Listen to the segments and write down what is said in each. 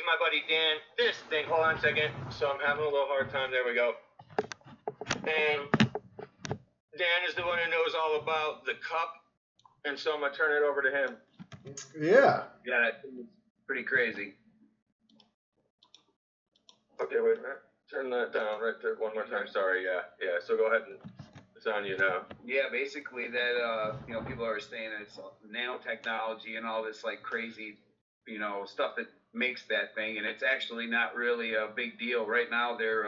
to my buddy Dan this thing. Hold on a second. So I'm having a little hard time. There we go. And Dan is the one who knows all about the cup. And so I'm going to turn it over to him. Yeah. Yeah, it's pretty crazy. Okay, wait a minute. Turn that down right there one more time. Sorry, yeah. So go ahead and it's on you now. Yeah, basically that, people are saying that it's nanotechnology and all this like crazy, stuff that makes that thing. And it's actually not really a big deal. Right now, they're,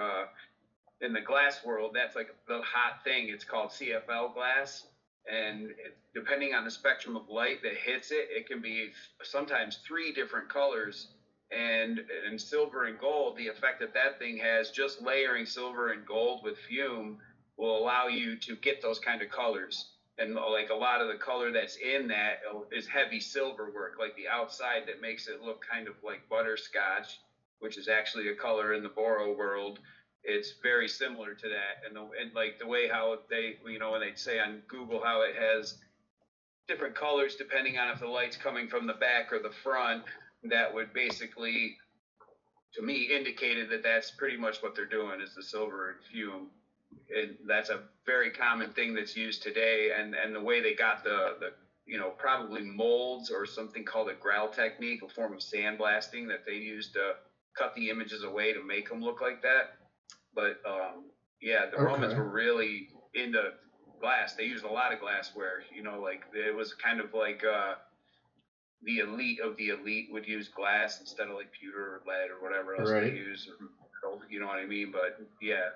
in the glass world, that's like the hot thing. It's called CFL glass. And depending on the spectrum of light that hits it, it can be sometimes 3 different colors. And in silver and gold, the effect that thing has, just layering silver and gold with fume will allow you to get those kind of colors. And like a lot of the color that's in that is heavy silver work, like the outside that makes it look kind of like butterscotch, which is actually a color in the boro world. It's very similar to that. And like the way how they, when they say on Google how it has different colors depending on if the light's coming from the back or the front, that would basically, to me, indicated that that's pretty much what they're doing is the silver and fume. That's a very common thing that's used today. And the way they got the probably molds or something called a gral technique, a form of sandblasting that they used to cut the images away to make them look like that. But, the Romans were really into glass. They used a lot of glassware, it was kind of like the elite of the elite would use glass instead of like pewter or lead or whatever else they use. You know what I mean? But yeah,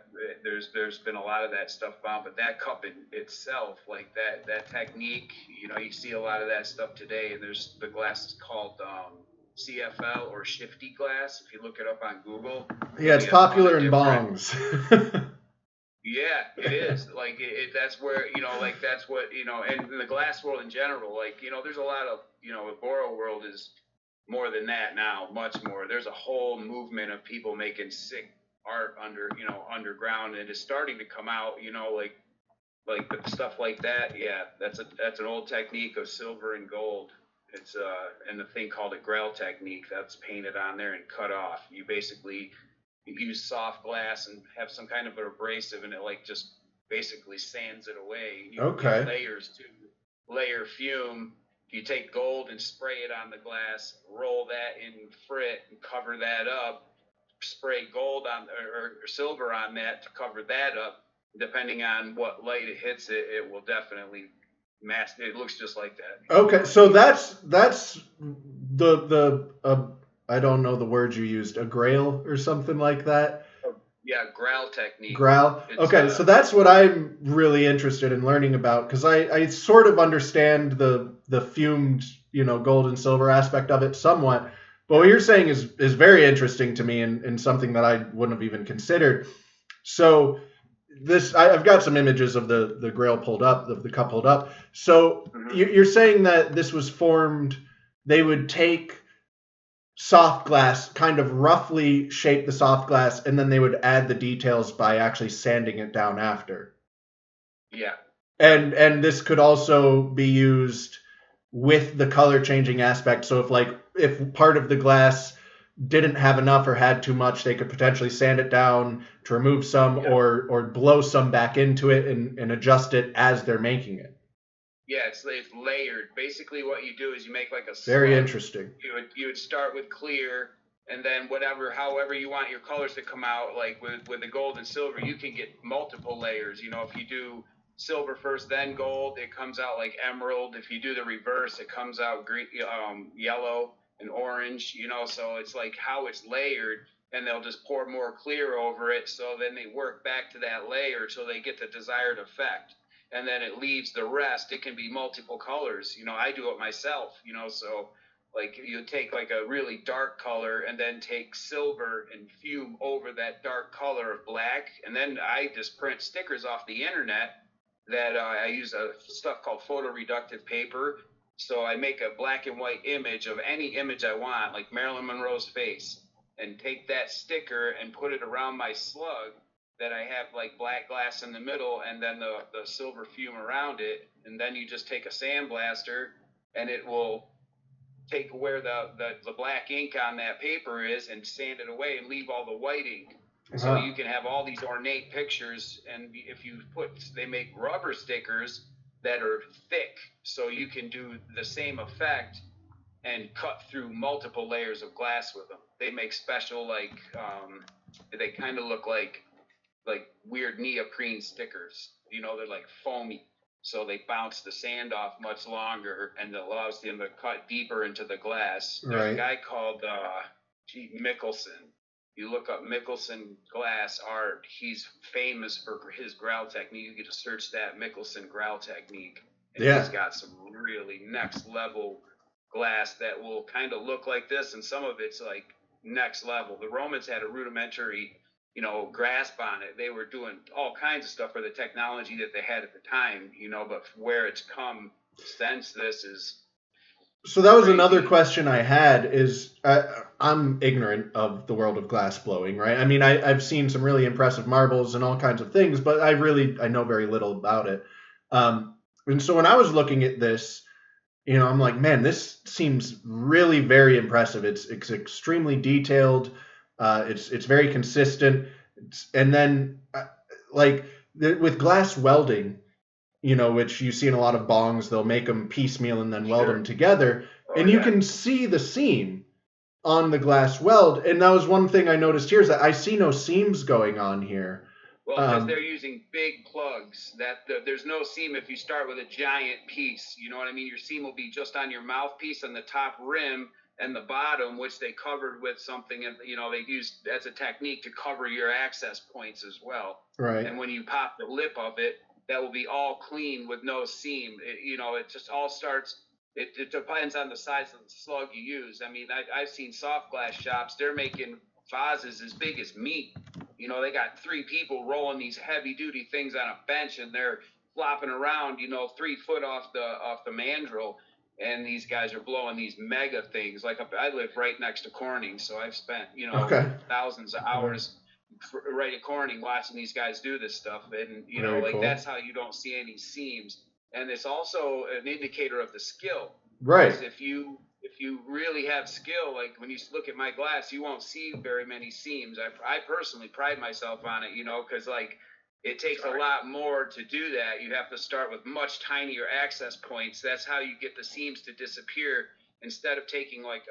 there's been a lot of that stuff found. But that cup in itself, like that technique, you see a lot of that stuff today. And there's the glass is called CFL or shifty glass. If you look it up on Google. Yeah, it's popular in bongs. Yeah, it is. Like that's where that's what and in the glass world in general. Like there's a lot of the boro world is more than that now, much more. There's a whole movement of people making sick art underground, and it's starting to come out. Like the stuff like that. Yeah, that's an old technique of silver and gold. It's and the thing called a gral technique that's painted on there and cut off. You basically use soft glass and have some kind of an abrasive, and it like just basically sands it away. You get layers to layer fume. You take gold and spray it on the glass, roll that in frit and cover that up, spray gold on or silver on that to cover that up. Depending on what light it hits it, it will definitely mask. It looks just like that. Okay, so that's the I don't know the word you used, a grail or something like that. Yeah, gral technique. Gral. Okay, so that's what I'm really interested in learning about, because I sort of understand the fumed, gold and silver aspect of it somewhat. But what you're saying is very interesting to me and something that I wouldn't have even considered. So I've got some images of the grail pulled up, the cup pulled up. So you're saying that this was formed, they would take soft glass, kind of roughly shape the soft glass, and then they would add the details by actually sanding it down after. Yeah. And this could also be used with the color changing aspect. So if part of the glass didn't have enough or had too much, they could potentially sand it down to remove some or blow some back into it and adjust it as they're making it. Yeah, it's layered. Basically, what you do is you make like a slug. Very interesting. You would start with clear, and then however you want your colors to come out. Like with the gold and silver, you can get multiple layers. If you do silver first, then gold, it comes out like emerald. If you do the reverse, it comes out green, yellow and orange. So it's like how it's layered, and they'll just pour more clear over it. So then they work back to that layer so they get the desired effect. And then it leaves the rest. It can be multiple colors. I do it myself, so like you take like a really dark color and then take silver and fume over that dark color of black. And then I just print stickers off the internet that I use stuff called photoreductive paper. So I make a black and white image of any image I want, like Marilyn Monroe's face, and take that sticker and put it around my slug that I have like black glass in the middle and then the silver fume around it. And then you just take a sandblaster and it will take where the black ink on that paper is and sand it away and leave all the white ink. So you can have all these ornate pictures, and if you they make rubber stickers that are thick, so you can do the same effect and cut through multiple layers of glass with them. They make special, like, they kind of look like weird neoprene stickers. You know, they're like foamy. So they bounce the sand off much longer, and it allows them to cut deeper into the glass. There's a guy called Mickelson. You look up Mickelson glass art. He's famous for his gral technique. You get to search that, Mickelson gral technique. And he's got some really next level glass that will kind of look like this, and some of it's like next level. The Romans had a rudimentary, you know, grasp on it. They were doing all kinds of stuff for the technology that they had at the time, you know, but where it's come since this is. So that was another question I had is I'm ignorant of the world of glass blowing, right? I mean, I've seen some really impressive marbles and all kinds of things, but I know very little about it. And so when I was looking at this, you know, I'm like, man, this seems really very impressive. It's extremely detailed. It's very consistent. And then with glass welding, you know, which you see in a lot of bongs, they'll make them piecemeal and then weld them together. And you can see the seam on the glass weld. And that was one thing I noticed here is that I see no seams going on here. Well, because they're using big plugs. There's no seam if you start with a giant piece. You know what I mean? Your seam will be just on your mouthpiece on the top rim and the bottom, which they covered with something, you know, they used as a technique to cover your access points as well. Right. And when you pop the lip of it, that will be all clean with no seam. You know, it just all starts, it depends on the size of the slug you use. I mean, I've seen soft glass shops, they're making vases as big as me. You know, they got 3 people rolling these heavy duty things on a bench, and they're flopping around, you know, 3 foot off the mandrel. And these guys are blowing these mega things. Like, I live right next to Corning, so I've spent, you know, thousands of hours right at Corning watching these guys do this stuff. And, you know, like, that's how you don't see any seams. And it's also an indicator of the skill. Right. Because if you really have skill, like when you look at my glass, you won't see very many seams. I personally pride myself on it, you know, because, like, it takes a lot more to do that. You have to start with much tinier access points. That's how you get the seams to disappear. Instead of taking like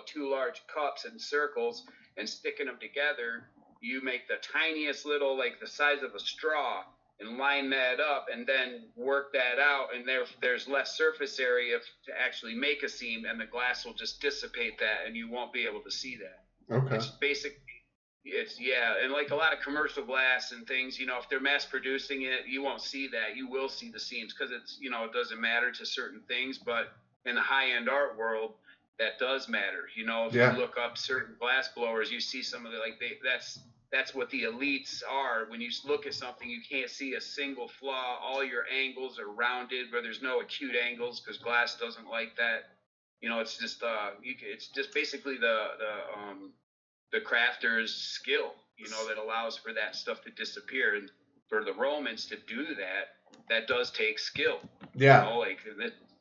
2 large cups and circles and sticking them together, you make the tiniest little, like the size of a straw, and line that up and then work that out. And there's less surface area to actually make a seam, and the glass will just dissipate that, and you won't be able to see that. Okay. It's basic. And like a lot of commercial glass and things, you know, if they're mass producing it, you won't see that. You will see the seams because it's, you know, it doesn't matter to certain things, but in the high-end art world, that does matter. You know, if you look up certain glass blowers, you see some of the, like, that's what the elites are. When you look at something, you can't see a single flaw. All your angles are rounded, where there's no acute angles because glass doesn't like that. You know, it's just it's just basically the crafter's skill, you know, that allows for that stuff to disappear. And for the Romans to do that does take skill. Yeah. You know, like,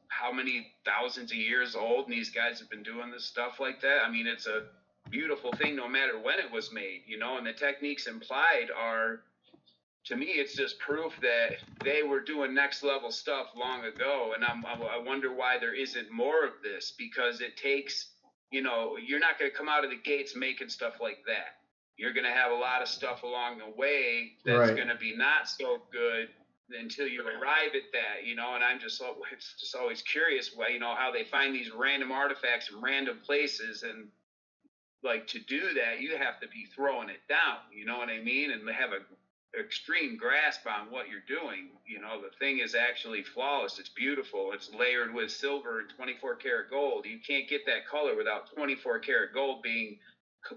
how many thousands of years old, and these guys have been doing this stuff like that. I mean, it's a beautiful thing no matter when it was made, you know, and the techniques implied are, to me, it's just proof that they were doing next level stuff long ago. And I wonder why there isn't more of this, because it takes, you know, you're not going to come out of the gates making stuff like that. You're going to have a lot of stuff along the way that's going to be not so good until you arrive at that, you know. And it's just always curious why, you know, how they find these random artifacts in random places. And, like, to do that, you have to be throwing it down, you know what I mean? And have a extreme grasp on what you're doing. You know, the thing is actually flawless. It's beautiful. It's layered with silver and 24 karat gold. You can't get that color without 24 karat gold being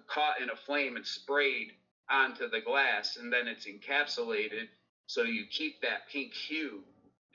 caught in a flame and sprayed onto the glass, and then it's encapsulated so you keep that pink hue.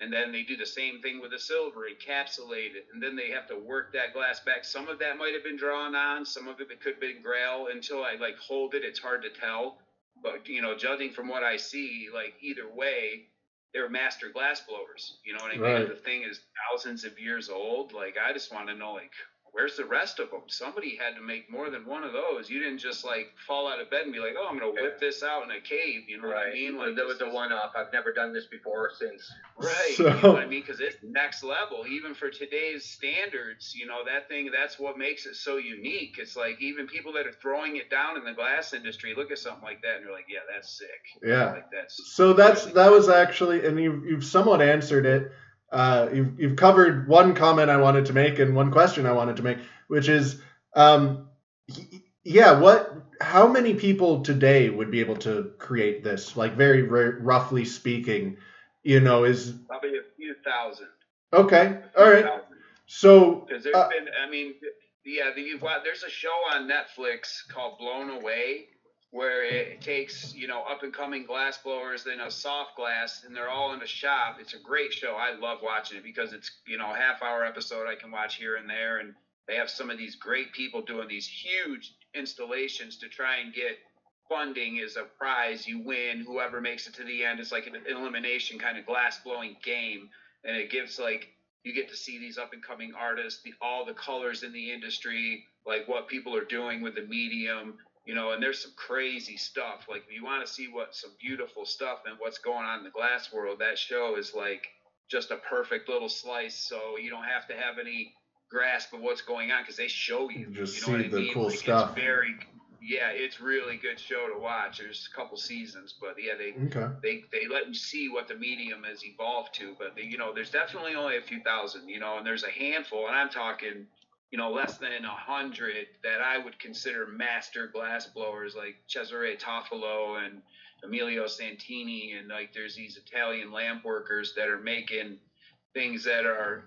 And then they do the same thing with the silver, encapsulate it, and then they have to work that glass back. Some of that might have been drawn on, some of it could have been gral. Until I, like, hold it, it's hard to tell. But, you know, judging from what I see, like, either way, they're master glass blowers. You know what I mean? The thing is thousands of years old. Like, I just want to know, like, where's the rest of them? Somebody had to make more than one of those. You didn't just like fall out of bed and be like, oh, I'm going to whip this out in a cave. You know what I mean? Like, that was the one-off. I've never done this before since. Right. So, you know what I mean? Because it's next level. Even for today's standards, you know, that's what makes it so unique. It's like even people that are throwing it down in the glass industry look at something like that and they're like, yeah, that's sick. Yeah. Like, so that was actually, and you've somewhat answered it. You've covered one comment I wanted to make and one question I wanted to make, which is, how many people today would be able to create this? Like very, very roughly speaking, is probably a few thousand. Okay, all right. So because there's been, I mean, there's a show on Netflix called Blown Away, where it takes, up and coming glass blowers, then a soft glass, and they're all in a shop. It's a great show. I love watching it because it's, a half-hour episode I can watch here and there, and they have some of these great people doing these huge installations to try and get funding as a prize. You win. Whoever makes it to the end, it's like an elimination kind of glass blowing game, and it gives you get to see these up and coming artists, all the colors in the industry, like what people are doing with the medium. And there's some crazy stuff. Like, if you want to see some beautiful stuff and what's going on in the glass world, that show is like just a perfect little slice. So you don't have to have any grasp of what's going on because they show you. Just you know see what I the mean? cool stuff. It's really good show to watch. There's a couple seasons, but yeah, they let you see what the medium has evolved to. But there's definitely only a few thousand. And there's a handful, and I'm talking, less than 100 that I would consider master glass blowers, like Cesare Toffolo and Emilio Santini, and like there's these Italian lamp workers that are making things that are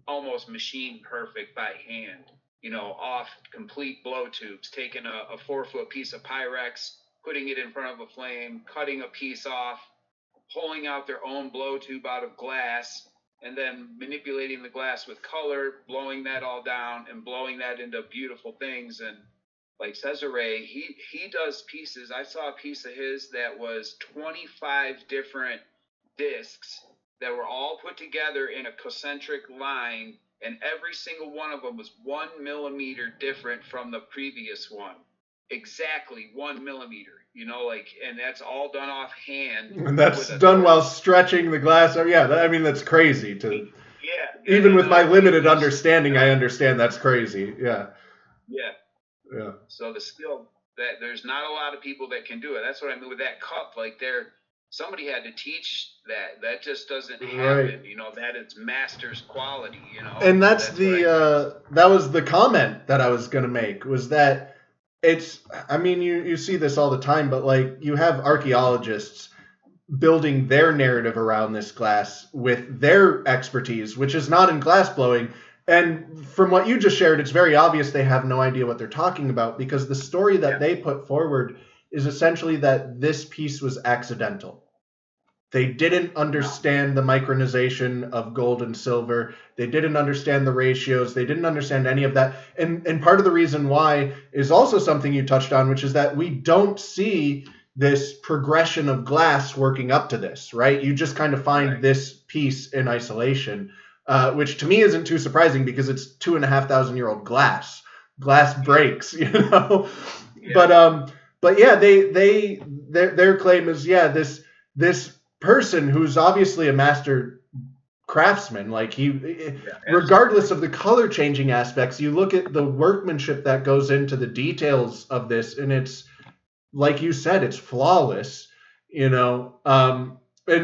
almost machine perfect by hand. Off complete blow tubes, taking a 4-foot piece of Pyrex, putting it in front of a flame, cutting a piece off, pulling out their own blow tube out of glass, and then manipulating the glass with color, blowing that all down and blowing that into beautiful things. And like Cesare, he does pieces. I saw a piece of his that was 25 different discs that were all put together in a concentric line, and every single one of them was 1 millimeter different from the previous one. Exactly 1 millimeter, and that's all done off hand. And that's done while stretching the glass. Yeah, that's crazy. Even with my limited understanding, I understand that's crazy. Yeah. So the skill that there's not a lot of people that can do it. That's what I mean with that cup. Like somebody had to teach that. That just doesn't happen. Right. That it's master's quality. And that's that was the comment that I was gonna make, was that you see this all the time, but like you have archaeologists building their narrative around this glass with their expertise, which is not in glass blowing. And from what you just shared, it's very obvious they have no idea what they're talking about, because the story that they put forward is essentially that this piece was accidental. They didn't understand the micronization of gold and silver. They didn't understand the ratios. They didn't understand any of that. And part of the reason why is also something you touched on, which is that we don't see this progression of glass working up to this, right? You just kind of find this piece in isolation, which to me isn't too surprising because it's 2,500-year-old glass. Glass breaks, Yeah. But yeah, their claim is, this person who's obviously a master craftsman, like regardless of the color changing aspects, you look at the workmanship that goes into the details of this, and it's, like you said, it's flawless, and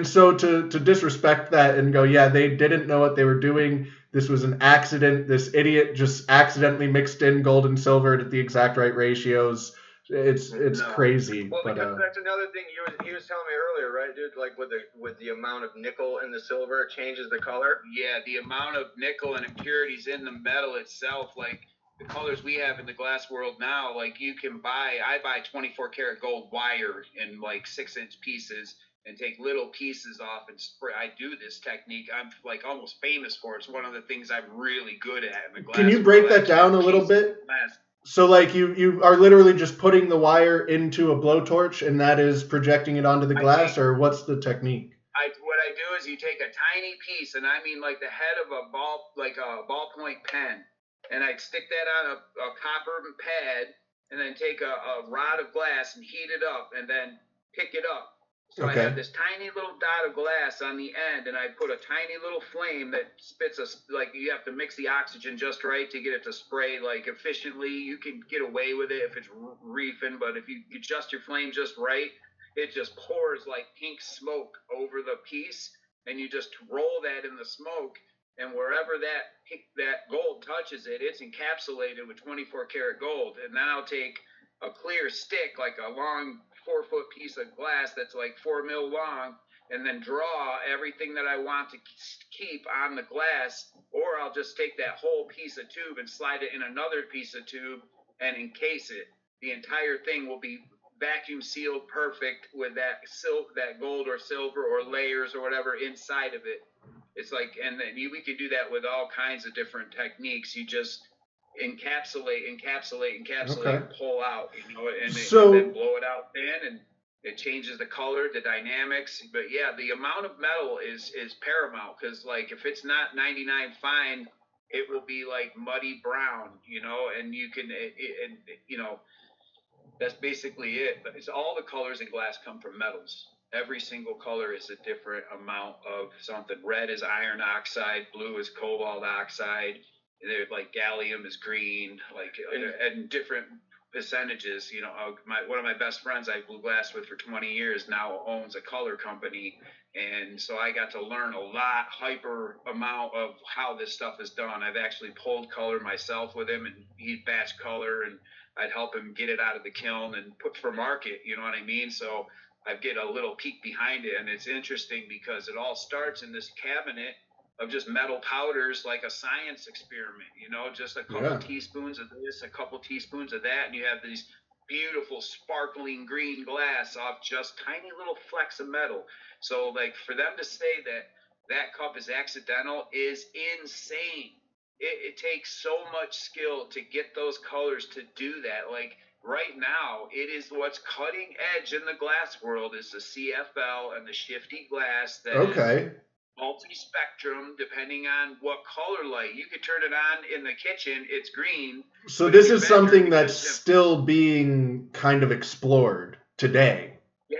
so to disrespect that and go, they didn't know what they were doing, this was an accident, this idiot just accidentally mixed in gold and silver at the exact right ratios. It's crazy. Well, but because that's another thing he was telling me earlier, right, dude? Like with the amount of nickel in the silver, it changes the color. Yeah, the amount of nickel and impurities in the metal itself, like the colors we have in the glass world now, like I buy 24 karat gold wire in like 6-inch pieces and take little pieces off and spray. I do this technique. I'm like almost famous for it. It's one of the things I'm really good at in the glass. Can you break that down a little bit? So like you are literally just putting the wire into a blowtorch and that is projecting it onto the glass, or what's the technique? what I do is you take a tiny piece, and I mean like the head of a ballpoint pen, and I'd stick that on a copper pad, and then take a rod of glass and heat it up, and then pick it up. So I have this tiny little dot of glass on the end, and I put a tiny little flame that spits you have to mix the oxygen just right to get it to spray like efficiently. You can get away with it if it's reefing, but if you adjust your flame just right, it just pours like pink smoke over the piece, and you just roll that in the smoke, and wherever that gold touches it, it's encapsulated with 24 karat gold. And then I'll take a clear stick, like a long 4-foot piece of glass that's like 4 mil long, and then draw everything that I want to keep on the glass, or I'll just take that whole piece of tube and slide it in another piece of tube and encase it. The entire thing will be vacuum sealed perfect with that gold or silver or layers or whatever inside of it. It's like, and then we could do that with all kinds of different techniques. You just encapsulate, and pull out, and then blow it out thin, and it changes the color, the dynamics. But yeah, the amount of metal is paramount, because like if it's not 99 fine, it will be like muddy brown, and you can, that's basically it. But it's all the colors in glass come from metals. Every single color is a different amount of something. Red is iron oxide, blue is cobalt oxide. They're like gallium is green, and different percentages. One of my best friends I blew glass with for 20 years now owns a color company, and so I got to learn a lot, hyper amount of how this stuff is done. I've actually pulled color myself with him, and he'd batch color, and I'd help him get it out of the kiln and put for market. You know what I mean? So I get a little peek behind it, and it's interesting because it all starts in this cabinet of just metal powders, like a science experiment, just a couple teaspoons of this, a couple teaspoons of that, and you have these beautiful sparkling green glass off just tiny little flecks of metal. So like for them to say that cup is accidental is insane. It takes so much skill to get those colors to do that. Like right now, it is what's cutting edge in the glass world is the CFL and the shifty glass that is multi-spectrum, depending on what color light. You could turn it on in the kitchen, it's green. So this is something that's still being kind of explored today. Yeah.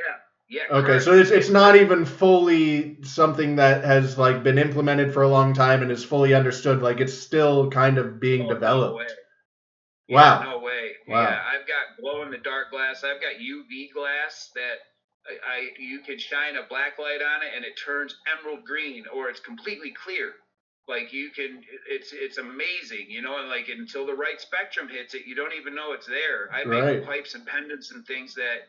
Okay, correct. so it's not even fully something that has like been implemented for a long time and is fully understood. Like it's still kind of being developed. No way. Wow. Yeah, no way. Wow. Yeah, I've got glow in the dark glass. I've got UV glass that you can shine a black light on it and it turns emerald green, or it's completely clear. Like you can, it's amazing, and like until the right spectrum hits it, you don't even know it's there. I make pipes and pendants and things that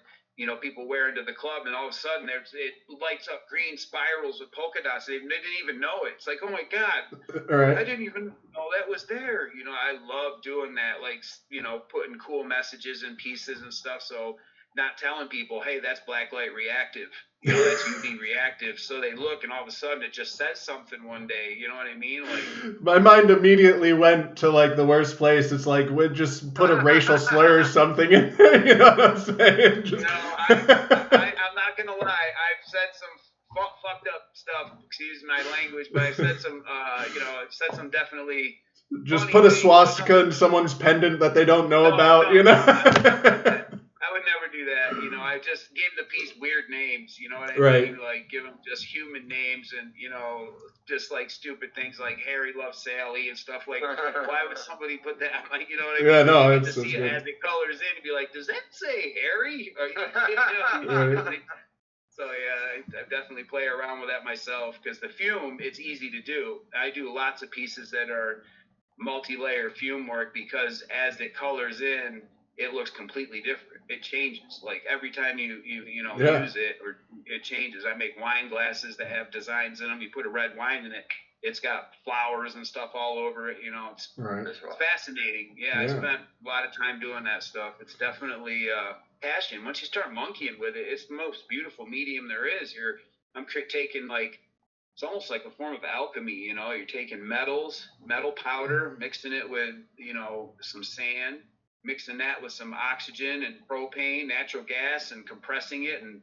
people wear into the club, and all of a sudden it lights up green spirals with polka dots. They didn't even know it. It's like, oh my God, I didn't even know that was there. I love doing that, like putting cool messages and pieces and stuff. So not telling people, hey, that's black light reactive, that's UV reactive. So they look, and all of a sudden it just says something one day. You know what I mean? Like my mind immediately went to like the worst place. It's like we'd just put a racial slur or something in there. You know what I'm saying? I'm not gonna lie. I've said some fucked up stuff. Excuse my language, but I've said some, I've said some definitely. Just put a swastika in someone's pendant that they don't know about. I would never do that. I just gave the piece weird names. You know what I mean? Like give them just human names, and just like stupid things like Harry loves Sally and stuff. Like why would somebody put that? Like what I mean? Yeah, no, it's to see it as it colors in and be like, does that say Harry? So yeah, I definitely play around with that myself, because the fume, it's easy to do. I do lots of pieces that are multi-layer fume work, because as it colors in, it looks completely different. It changes. Like every time you use it, or it changes. I make wine glasses that have designs in them. You put a red wine in it, it's got flowers and stuff all over it. It's fascinating. Yeah, I spent a lot of time doing that stuff. It's definitely passion. Once you start monkeying with it, it's the most beautiful medium there is. I'm taking it's almost like a form of alchemy. You're taking metal powder, mixing it with some sand, mixing that with some oxygen and propane, natural gas, and compressing it and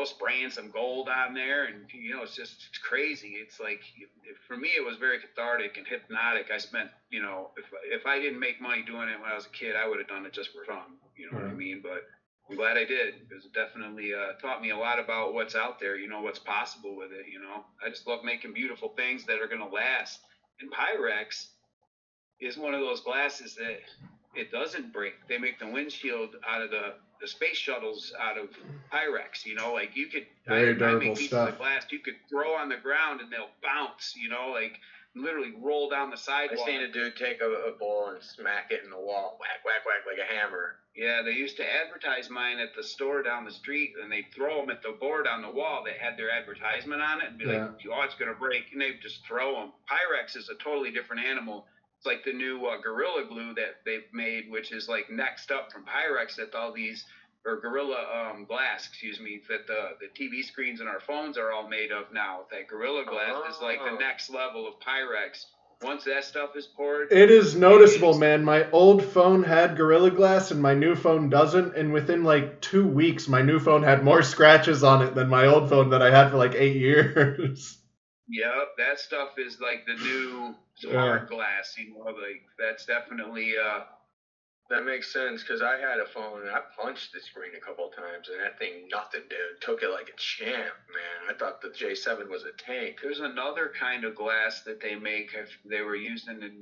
spraying some gold on there, and it's crazy. It's like, for me, it was very cathartic and hypnotic. I spent, if I didn't make money doing it when I was a kid, I would have done it just for fun. You know what I mean? But I'm glad I did, because it definitely taught me a lot about what's out there. What's possible with it. I just love making beautiful things that are going to last. And Pyrex is one of those glasses that it doesn't break. They make the windshield out of the space shuttles out of Pyrex, like you could, Very I durable make pieces stuff. of glass you could throw on the ground and they'll bounce, like literally roll down the sidewalk. I seen a dude take a ball and smack it in the wall, whack, whack, whack, like a hammer. Yeah, they used to advertise mine at the store down the street, and they'd throw them at the board on the wall that had their advertisement on it, and be like, oh, it's going to break, and they'd just throw them. Pyrex is a totally different animal. It's like the new Gorilla Glue that they've made, which is like next up from Pyrex, that all these, or Gorilla Glass, that the TV screens and our phones are all made of now. That Gorilla Glass is like the next level of Pyrex. Once that stuff is poured, it is noticeable, man. My old phone had Gorilla Glass and my new phone doesn't, and within like 2 weeks, my new phone had more scratches on it than my old phone that I had for like 8 years. Yep, that stuff is like the new smart glass, like that's definitely that makes sense, because I had a phone and I punched the screen a couple of times and that thing nothing, dude. Took it like a champ, man. I thought the J7 was a tank. There's another kind of glass that they make. They were using in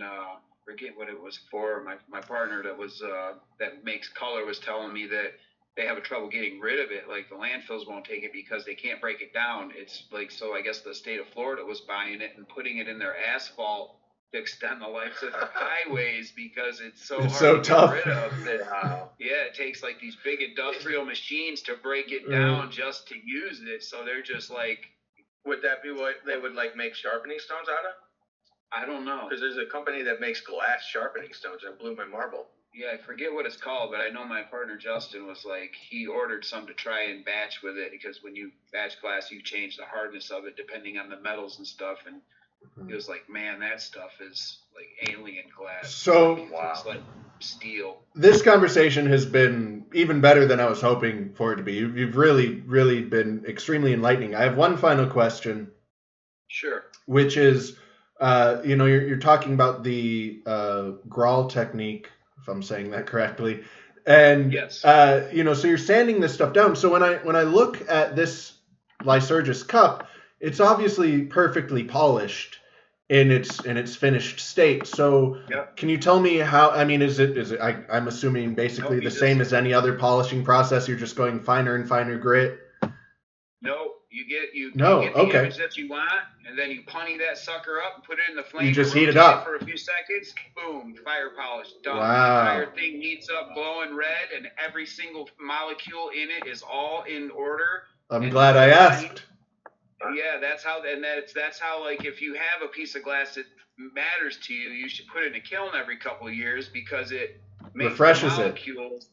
forget what it was for. My partner that makes color was telling me that they have trouble getting rid of it. Like the landfills won't take it because they can't break it down. It's like, so I guess the state of Florida was buying it and putting it in their asphalt to extend the life of the highways, because it's so hard to tough. get rid of. Yeah, it takes like these big industrial machines to break it down just to use it. So they're just like, would that be what they would like make sharpening stones out of? I don't know. Because there's a company that makes glass sharpening stones that blew my marble. Yeah, I forget what it's called, but I know my partner Justin was like, he ordered some to try and batch with it, because when you batch glass, you change the hardness of it depending on the metals and stuff. And he was like, man, that stuff is like alien glass. So, it's like steel. This conversation has been even better than I was hoping for it to be. You've really, really been extremely enlightening. I have one final question. Sure. Which is, you're talking about the gral technique, if I'm saying that correctly, and yes. So you're sanding this stuff down. So when I look at this Lycurgus Cup, it's obviously perfectly polished in its finished state. So Can you tell me how? I mean, is it? I'm assuming basically the same as any other polishing process. You're just going finer and finer grit. No, you get the okay. image that you want, and then you punny that sucker up and put it in the flame. You just heat it up for a few seconds. Boom, fire polish done. Wow. The entire thing heats up, glowing red, and every single molecule in it is all in order. I'm glad I asked. Yeah, that's how like if you have a piece of glass that matters to you, you should put it in a kiln every couple of years, because it makes refreshes the molecules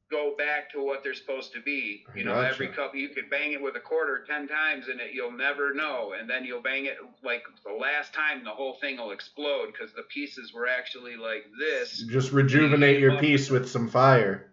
go back to what they're supposed to be. Gotcha. Every cup you could bang it with a quarter 10 times and you'll never know, and then you'll bang it like the last time, the whole thing will explode because the pieces were actually like this. Just rejuvenate your piece with some fire.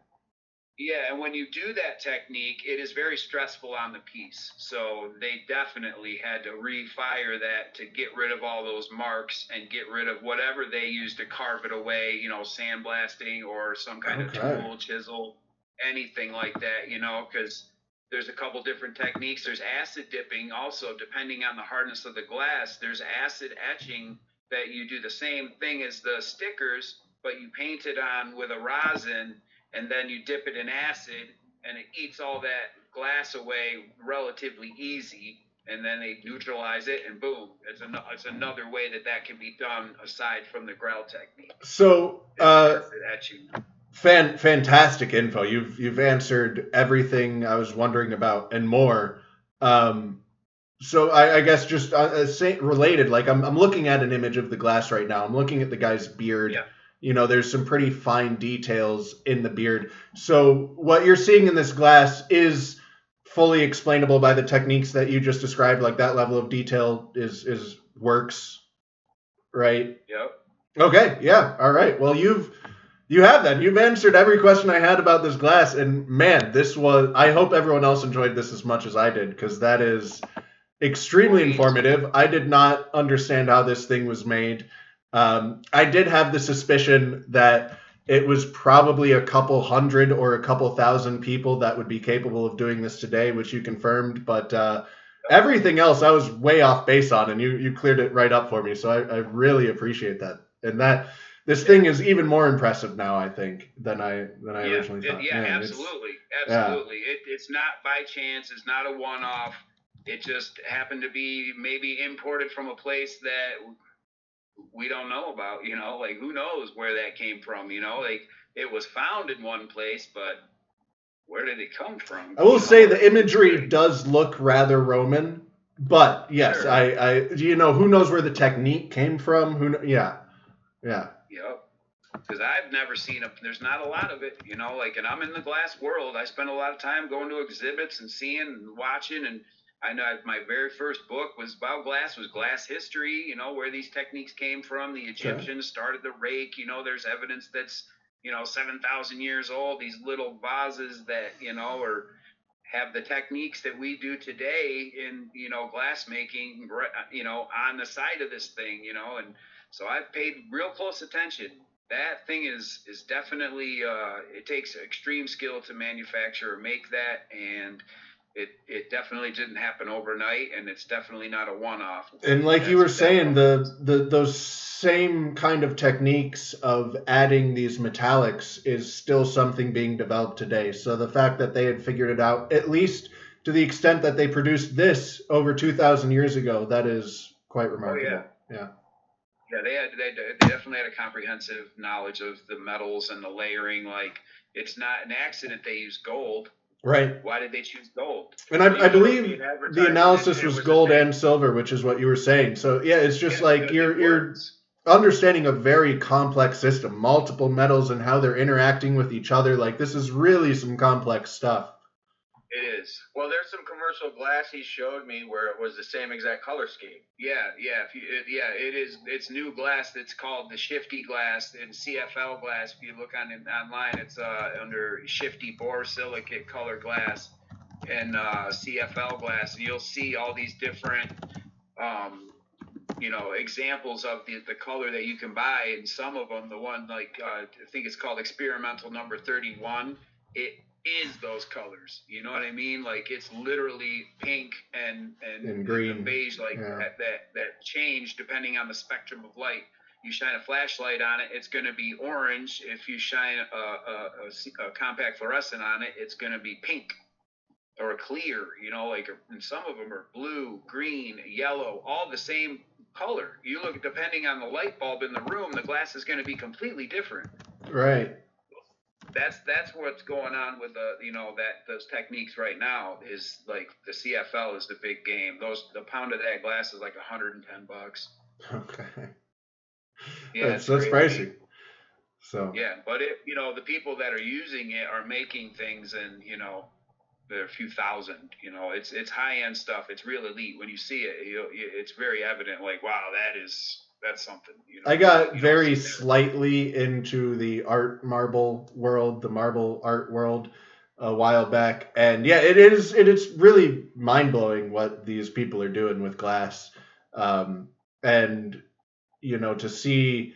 Yeah, and when you do that technique, it is very stressful on the piece. So they definitely had to refire that to get rid of all those marks and get rid of whatever they used to carve it away, sandblasting or some kind of tool, chisel, anything like that, because there's a couple different techniques. There's acid dipping also, depending on the hardness of the glass. There's acid etching that you do the same thing as the stickers, but you paint it on with a rosin, and then you dip it in acid, and it eats all that glass away relatively easy, and then they neutralize it, and boom, it's another way that can be done aside from the gral technique. So, fantastic info. You've answered everything I was wondering about and more. So I guess just related, like I'm looking at an image of the glass right now. I'm looking at the guy's beard. Yeah. There's some pretty fine details in the beard. So what you're seeing in this glass is fully explainable by the techniques that you just described. Like that level of detail works, right? Yep. Okay. Yeah. All right. Well, You have that. You've answered every question I had about this glass, and man, I hope everyone else enjoyed this as much as I did, because that is extremely informative. I did not understand how this thing was made. I did have the suspicion that it was probably a couple hundred or a couple thousand people that would be capable of doing this today, which you confirmed, but everything else I was way off base on, and you cleared it right up for me, so I really appreciate that. And that this thing is even more impressive now, I think, than I originally thought. Yeah, Man, absolutely. Yeah. It's not by chance. It's not a one-off. It just happened to be maybe imported from a place that we don't know about, like who knows where that came from, like it was found in one place, but where did it come from? I will say the imagery does look rather Roman, but yes, Sure. I who knows where the technique came from? Yeah. Yep. Because I've never seen there's not a lot of it, like, and I'm in the glass world. I spend a lot of time going to exhibits and seeing and watching, and I know my very first book was about glass, was glass history, where these techniques came from. The Egyptians started the rake, there's evidence that's, 7,000 years old, these little vases that, or have the techniques that we do today in, glass making, on the side of this thing, and so I've paid real close attention. That thing is definitely, it takes extreme skill to manufacture or make that, and it definitely didn't happen overnight, and it's definitely not a one-off. And like you were saying, those same kind of techniques of adding these metallics is still something being developed today. So the fact that they had figured it out, at least to the extent that they produced this over 2,000 years ago, that is quite remarkable. Yeah, they definitely had a comprehensive knowledge of the metals and the layering. Like, it's not an accident they used gold. Right. Why did they choose gold? And I believe the analysis was gold and silver, which is what you were saying. So yeah, it's just like you're understanding a very complex system, multiple metals and how they're interacting with each other. Like, this is really some complex stuff. It is. Well, there's some commercial glass he showed me where it was the same exact color scheme. Yeah. It is. It's new glass that's called the Shifty glass and CFL glass. If you look online, it's under Shifty borosilicate color glass and CFL glass, and you'll see all these different, examples of the color that you can buy. And some of them, the one like I think it's called experimental number 31. It is those colors, you know what I mean? Like, it's literally pink and green and beige, like that change depending on the spectrum of light. You shine a flashlight on it, it's going to be orange. If you shine a compact fluorescent on it, it's going to be pink or a clear, and some of them are blue, green, yellow, all the same color. You look, depending on the light bulb in the room, the glass is going to be completely different. Right. That's what's going on with those techniques right now. Is like the CFL is the big game. The pound of that glass is like $110. Okay. Yeah, that's pricey. So yeah, but the people that are using it are making things, and there are a few thousand. It's high end stuff. It's real elite. When you see it, it's very evident. Like, wow, that's something. I got very slightly into the marble art world a while back, and yeah, it is really mind blowing what these people are doing with glass, and to see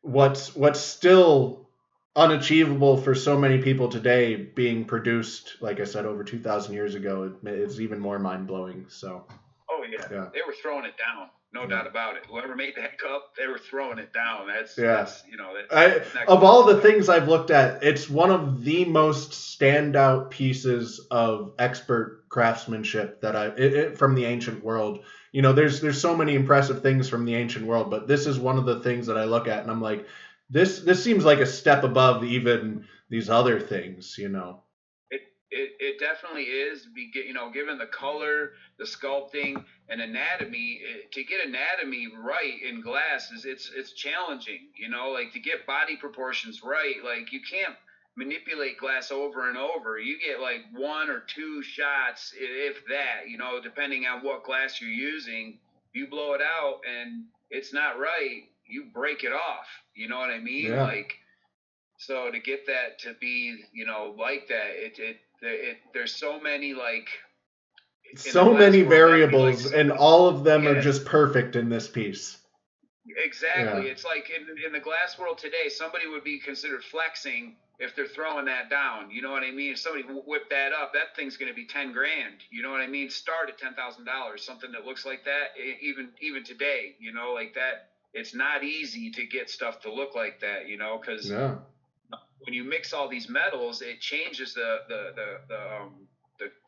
what's still unachievable for so many people today being produced, like I said, over 2,000 years ago. It's even more mind blowing. So. Oh yeah, they were throwing it down. No doubt about it. Whoever made that cup, they were throwing it down. Of all the things I've looked at, it's one of the most standout pieces of expert craftsmanship that from the ancient world. There's so many impressive things from the ancient world, but this is one of the things that I look at and I'm like, this seems like a step above even these other things. It definitely is. Given the color, the sculpting, and anatomy, to get anatomy right in glass it's challenging. Like, to get body proportions right, like, you can't manipulate glass over and over. You get like one or two shots, if that. Depending on what glass you're using, you blow it out and it's not right, you break it off. You know what I mean? Yeah. Like, So to get that to be, you know, like that, there's so many like so many world, variables, like, and all of them are yeah. just perfect in this piece. Exactly. Yeah. It's like in the glass world today, somebody would be considered flexing if they're throwing that down. You know what I mean? If somebody whipped that up, that thing's going to be 10 grand. You know what I mean? Start at $10,000. Something that looks like that, even today. You know, like that. It's not easy to get stuff to look like that. You know, because when you mix all these metals, it changes the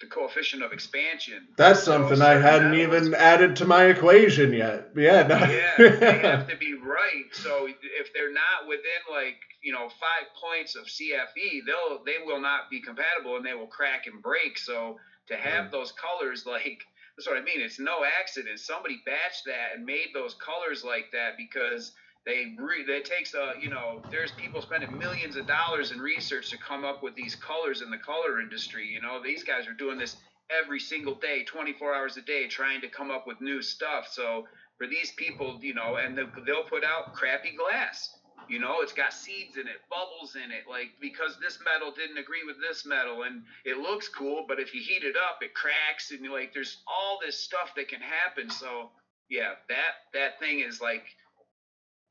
coefficient of expansion. That's something I hadn't even added to my equation yet. Yeah. No. Yeah, they have to be right. So if they're not within like, you know, 5 points of CFE, they will not be compatible and they will crack and break. So to have those colors, like, that's what I mean. It's no accident. Somebody batched that and made those colors like that because it takes you know, there's people spending millions of dollars in research to come up with these colors in the color industry. You know, these guys are doing this every single day, 24 hours a day, trying to come up with new stuff. So for these people, you know, and they'll put out crappy glass. You know, it's got seeds in it, bubbles in it, like because this metal didn't agree with this metal, and it looks cool, but if you heat it up, it cracks, and you're like, there's all this stuff that can happen. So yeah, that thing is like,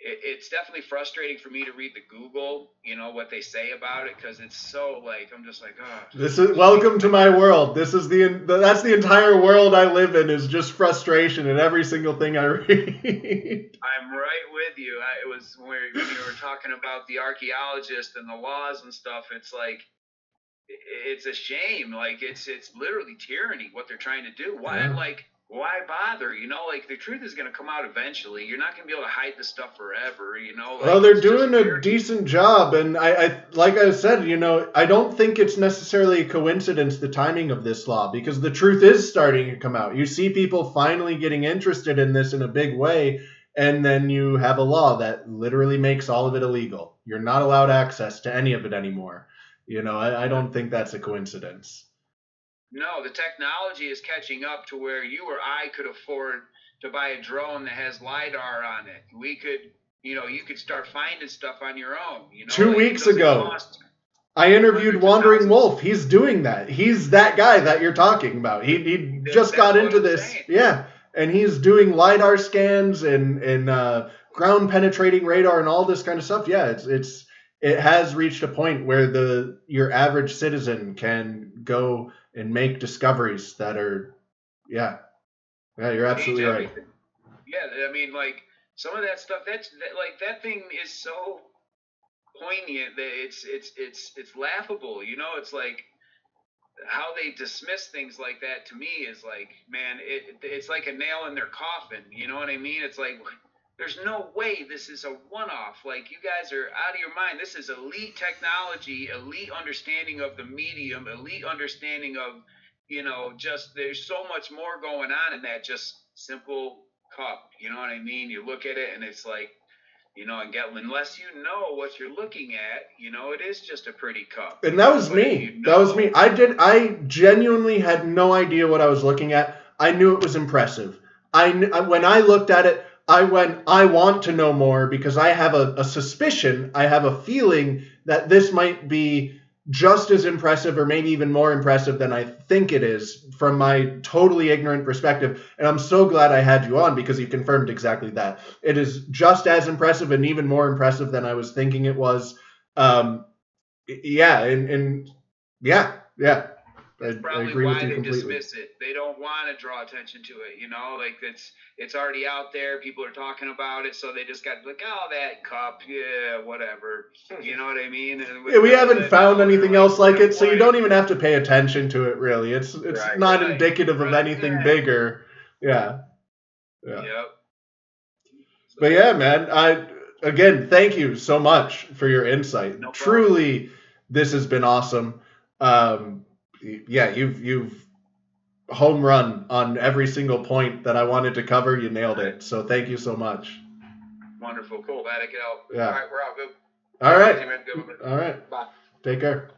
it's definitely frustrating for me to read the Google, you know, what they say about it, because it's so like, I'm just like, oh. This is welcome to my world. This is that's the entire world I live in, is just frustration in every single thing I read. I'm right with you. It was when you were talking about the archaeologist and the laws and stuff. It's like, it's a shame. Like it's literally tyranny what they're trying to do. Why why bother? You know, like the truth is going to come out eventually. You're not going to be able to hide this stuff forever, you know? Like, well, they're doing a decent job. And I like I said, you know, I don't think it's necessarily a coincidence, the timing of this law, because the truth is starting to come out. You see people finally getting interested in this in a big way. And then you have a law that literally makes all of it illegal. You're not allowed access to any of it anymore. You know, I don't think that's a coincidence. No, the technology is catching up to where you or I could afford to buy a drone that has LiDAR on it. We could, you know, you could start finding stuff on your own. You know, 2 weeks ago, I interviewed Wandering Wolf. He's doing that. He's that guy that you're talking about. He just got into this. Yeah. And he's doing LiDAR scans and ground penetrating radar and all this kind of stuff. Yeah, it has reached a point where your average citizen can go and make discoveries that are, yeah, you're absolutely right. Yeah, I mean, like some of that stuff, that thing is so poignant that it's laughable. You know, it's like how they dismiss things like that to me is like, man, it's like a nail in their coffin. You know what I mean? It's like, there's no way this is a one-off. Like, you guys are out of your mind. This is elite technology, elite understanding of the medium, elite understanding of, you know, just there's so much more going on in that just simple cup. You know what I mean? You look at it and it's like, you know, unless you know what you're looking at, you know, it is just a pretty cup. And that was me. That was me. I genuinely had no idea what I was looking at. I knew it was impressive. When I looked at it, I want to know more, because I have a suspicion, I have a feeling that this might be just as impressive or maybe even more impressive than I think it is from my totally ignorant perspective. And I'm so glad I had you on, because you confirmed exactly that. It is just as impressive and even more impressive than I was thinking it was. Yeah. That's probably why they dismiss it. They don't want to draw attention to it, you know, like it's already out there. People are talking about it, so they just got like, oh, that cup, yeah, whatever. You know what I mean? Yeah, we haven't found anything else like it, so you don't even have to pay attention to it, really. It's not indicative of anything bigger. Yeah. Yep. But yeah, man, again, thank you so much for your insight. No Truly, this has been awesome. Yeah, you've home run on every single point that I wanted to cover. You nailed it. So thank you so much. Wonderful. Cool. Glad I could help. Yeah. All right. We're all good. All right. All right. Bye. Take care.